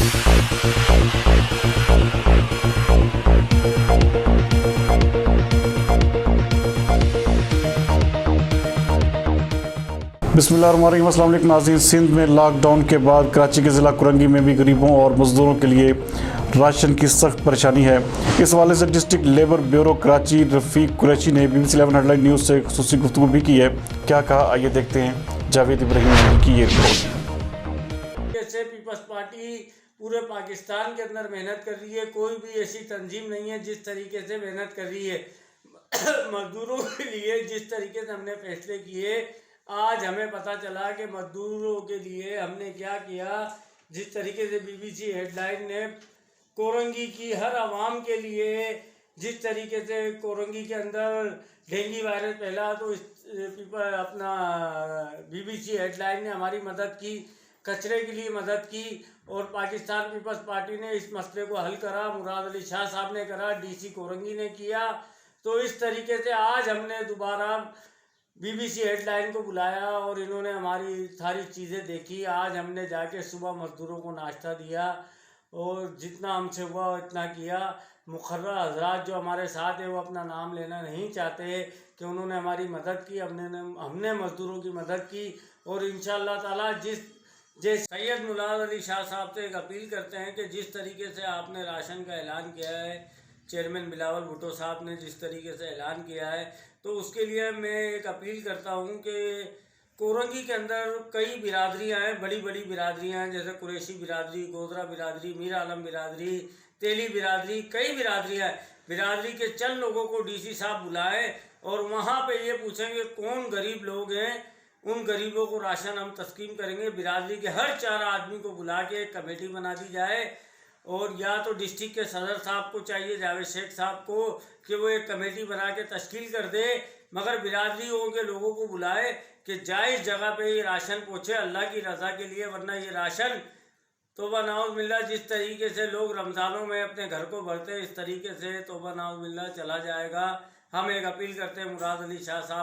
बिस्मिल्लाहिर्रहमानिर्रहीम। अस्सलाम वालेकुम नाज़रीन। सिंध में लॉकडाउन के बाद कराची के ज़िला कुरंगी में भी गरीबों और मज़दूरों के लिए राशन की सख्त परेशानी है। इस हवाले से डिस्ट्रिक्ट लेबर ब्यूरो कराची रफ़ीक कुरैशी ने BBC 11 हेडलाइन न्यूज़ से ख़ुसूसी गुफ्तगू भी की है। क्या कहा, आइए देखते हैं जावेद इब्राहिम की ये रिपोर्ट। जैसे पीपल्स पार्टी पूरे पाकिस्तान के अंदर मेहनत कर रही है, कोई भी ऐसी तंजीम नहीं है जिस तरीके से मेहनत कर रही है। मजदूरों के लिए जिस तरीके से हमने फैसले किए, आज हमें पता चला कि मजदूरों के लिए हमने क्या किया। जिस तरीके से BBC हेडलाइन ने कोरंगी की हर आवाम के लिए, जिस तरीके से कोरंगी के अंदर डेंगू वायरस फैला, तो इस अपना BBC हेडलाइन ने हमारी मदद की, कचरे के लिए मदद की। और पाकिस्तान पीपल्स पार्टी ने इस मसले को हल करा, मुराद अली शाह साहब ने करा, DC कोरंगी ने किया। तो इस तरीके से आज हमने दोबारा BBC हेडलाइन को बुलाया और इन्होंने हमारी सारी चीज़ें देखी। आज हमने जाके सुबह मज़दूरों को नाश्ता दिया और जितना हमसे हुआ उतना किया। मुखर्रर हजरात जो हमारे साथ है वो अपना नाम लेना नहीं चाहते कि उन्होंने हमारी मदद की, हमने मज़दूरों की मदद की। और इंशाअल्लाह ताला जिस सैयद मुराद अली शाह साहब से एक अपील करते हैं कि जिस तरीके से आपने राशन का ऐलान किया है, चेयरमैन बिलावल भुट्टो साहब ने जिस तरीके से ऐलान किया है, तो उसके लिए मैं एक अपील करता हूं कि कोरंगी के अंदर कई बिरादरियां हैं, बड़ी बड़ी बिरादरियां हैं, जैसे कुरैशी बिरादरी, गोदरा बिरादरी, मीर आलम बिरादरी, तेली बिरादरी, कई बिरादरियां हैं। बिरादरी के चंद लोगों को DC साहब बुलाए और वहाँ पे ये पूछेंगे कौन गरीब लोग हैं, उन गरीबों को राशन हम तस्कीम करेंगे। बिरादरी के हर 4 आदमी को बुला के एक कमेटी बना दी जाए और या तो डिस्ट्रिक्ट के सदर साहब को चाहिए, जावेद शेख साहब को, कि वो एक कमेटी बना के तश्कील कर दे, मगर बिरादरियों के लोगों को बुलाए कि जायज़ जगह पे ये राशन पहुँचे अल्लाह की रज़ा के लिए। वरना ये राशन तोबा नाउज़ुबिल्लाह, जिस तरीके से लोग रमज़ानों में अपने घर को भरते हैं, इस तरीके से तोबा नाउज़ुबिल्लाह चला जाएगा। हम एक अपील करते हैं मुराद अली शाह साहब